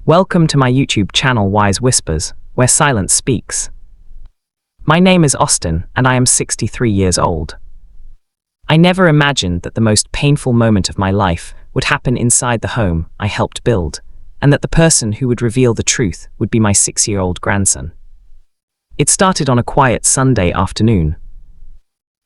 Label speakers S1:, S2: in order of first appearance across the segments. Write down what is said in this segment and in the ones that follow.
S1: Welcome to my YouTube channel Wise Whispers, where silence speaks. My name is Austin, and I am 63 years old. I never imagined that the most painful moment of my life would happen inside the home I helped build, and that the person who would reveal the truth would be my 6-year-old grandson. It started on a quiet Sunday afternoon.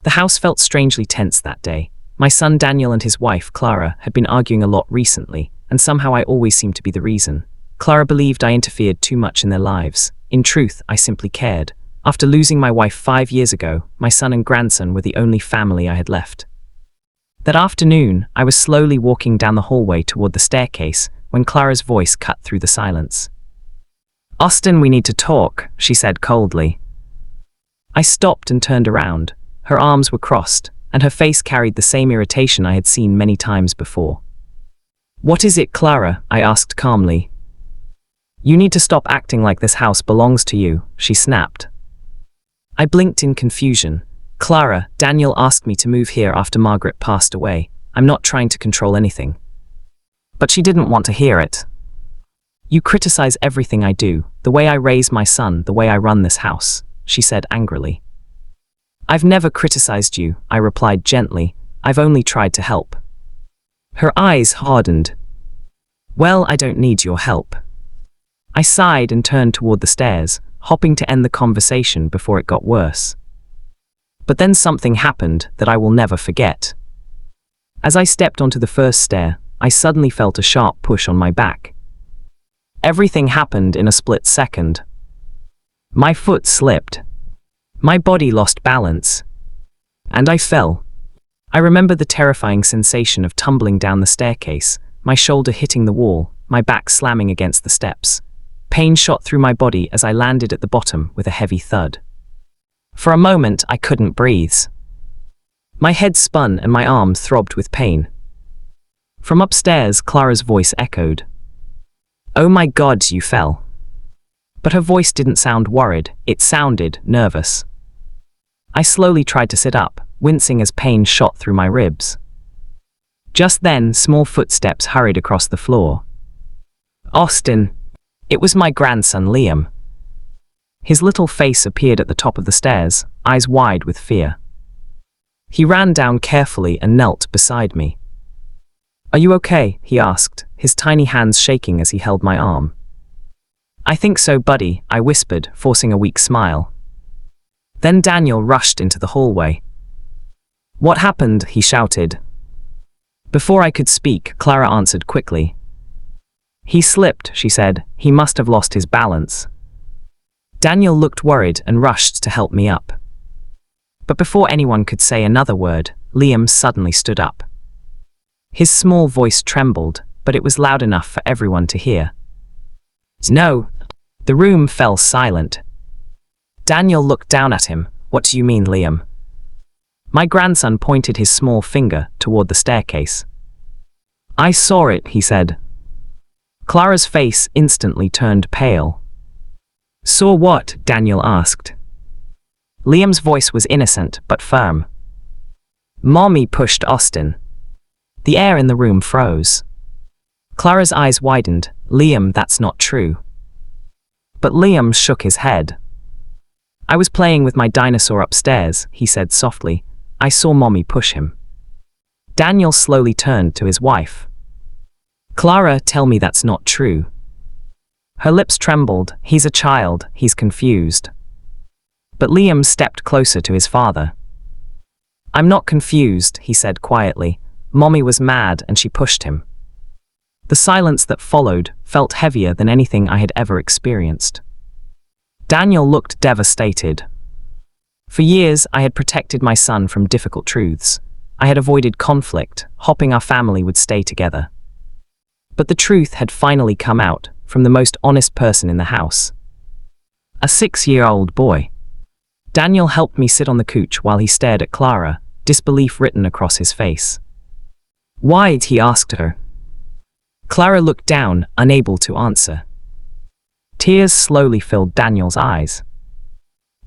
S1: The house felt strangely tense that day. My son Daniel and his wife, Clara, had been arguing a lot recently, and somehow I always seemed to be the reason. Clara believed I interfered too much in their lives. In truth, I simply cared. After losing my wife 5 years ago, my son and grandson were the only family I had left. That afternoon, I was slowly walking down the hallway toward the staircase when Clara's voice cut through the silence. "Austin, we need to talk," she said coldly. I stopped and turned around. Her arms were crossed, and her face carried the same irritation I had seen many times before. "What is it, Clara?" I asked calmly. "You need to stop acting like this house belongs to you," she snapped. I blinked in confusion. "Clara, Daniel asked me to move here after Margaret passed away. I'm not trying to control anything." But she didn't want to hear it. "You criticize everything I do, the way I raise my son, the way I run this house," she said angrily. "I've never criticized you," I replied gently. "I've only tried to help." Her eyes hardened. "Well, I don't need your help." I sighed and turned toward the stairs, hoping to end the conversation before it got worse. But then something happened that I will never forget. As I stepped onto the first stair, I suddenly felt a sharp push on my back. Everything happened in a split second. My foot slipped. My body lost balance. And I fell. I remember the terrifying sensation of tumbling down the staircase, my shoulder hitting the wall, my back slamming against the steps. Pain shot through my body as I landed at the bottom with a heavy thud. For a moment, I couldn't breathe. My head spun and my arm throbbed with pain. From upstairs, Clara's voice echoed. "Oh my God, you fell." But her voice didn't sound worried, it sounded nervous. I slowly tried to sit up, wincing as pain shot through my ribs. Just then, small footsteps hurried across the floor. "Austin." It was my grandson, Liam. His little face appeared at the top of the stairs, eyes wide with fear. He ran down carefully and knelt beside me. "Are you okay?" he asked, his tiny hands shaking as he held my arm. "I think so, buddy," I whispered, forcing a weak smile. Then Daniel rushed into the hallway. "What happened?" he shouted. Before I could speak, Clara answered quickly. "He slipped," she said. "He must have lost his balance." Daniel looked worried and rushed to help me up. But before anyone could say another word, Liam suddenly stood up. His small voice trembled, but it was loud enough for everyone to hear. "No!" The room fell silent. Daniel looked down at him. "What do you mean, Liam?" My grandson pointed his small finger toward the staircase. "I saw it," he said. Clara's face instantly turned pale. "Saw what?" Daniel asked. Liam's voice was innocent but firm. "Mommy pushed Austin." The air in the room froze. Clara's eyes widened. "Liam, that's not true." But Liam shook his head. "I was playing with my dinosaur upstairs," he said softly. "I saw Mommy push him." Daniel slowly turned to his wife. "Clara, tell me that's not true." Her lips trembled. "He's a child, he's confused." But Liam stepped closer to his father. "I'm not confused," he said quietly. "Mommy was mad and she pushed him." The silence that followed felt heavier than anything I had ever experienced. Daniel looked devastated. For years, I had protected my son from difficult truths. I had avoided conflict, hoping our family would stay together. But the truth had finally come out from the most honest person in the house. A 6-year-old boy. Daniel helped me sit on the couch while he stared at Clara, disbelief written across his face. "Why?" he asked her. Clara looked down, unable to answer. Tears slowly filled Daniel's eyes.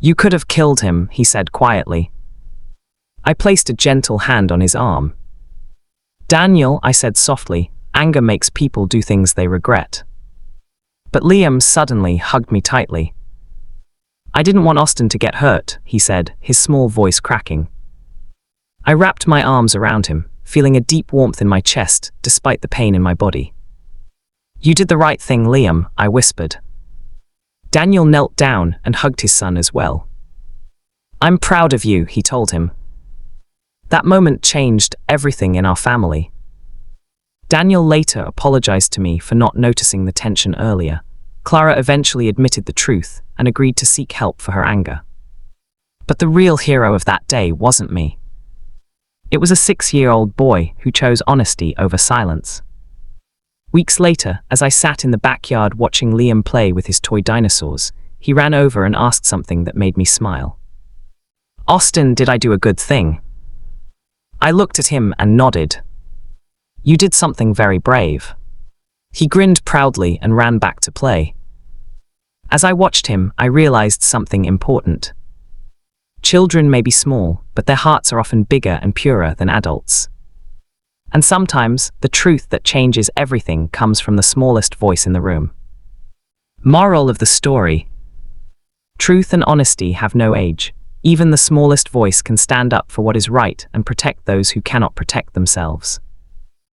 S1: "You could have killed him," he said quietly. I placed a gentle hand on his arm. "Daniel," I said softly, "anger makes people do things they regret." But Liam suddenly hugged me tightly. "I didn't want Austin to get hurt," he said, his small voice cracking. I wrapped my arms around him, feeling a deep warmth in my chest despite the pain in my body. "You did the right thing, Liam," I whispered. Daniel knelt down and hugged his son as well. "I'm proud of you," he told him. That moment changed everything in our family. Daniel later apologized to me for not noticing the tension earlier. Clara eventually admitted the truth and agreed to seek help for her anger. But the real hero of that day wasn't me. It was a 6-year-old boy who chose honesty over silence. Weeks later, as I sat in the backyard watching Liam play with his toy dinosaurs, he ran over and asked something that made me smile. "Austin, did I do a good thing?" I looked at him and nodded. "You did something very brave." He grinned proudly and ran back to play. As I watched him, I realized something important. Children may be small, but their hearts are often bigger and purer than adults. And sometimes, the truth that changes everything comes from the smallest voice in the room. Moral of the story: truth and honesty have no age. Even the smallest voice can stand up for what is right and protect those who cannot protect themselves.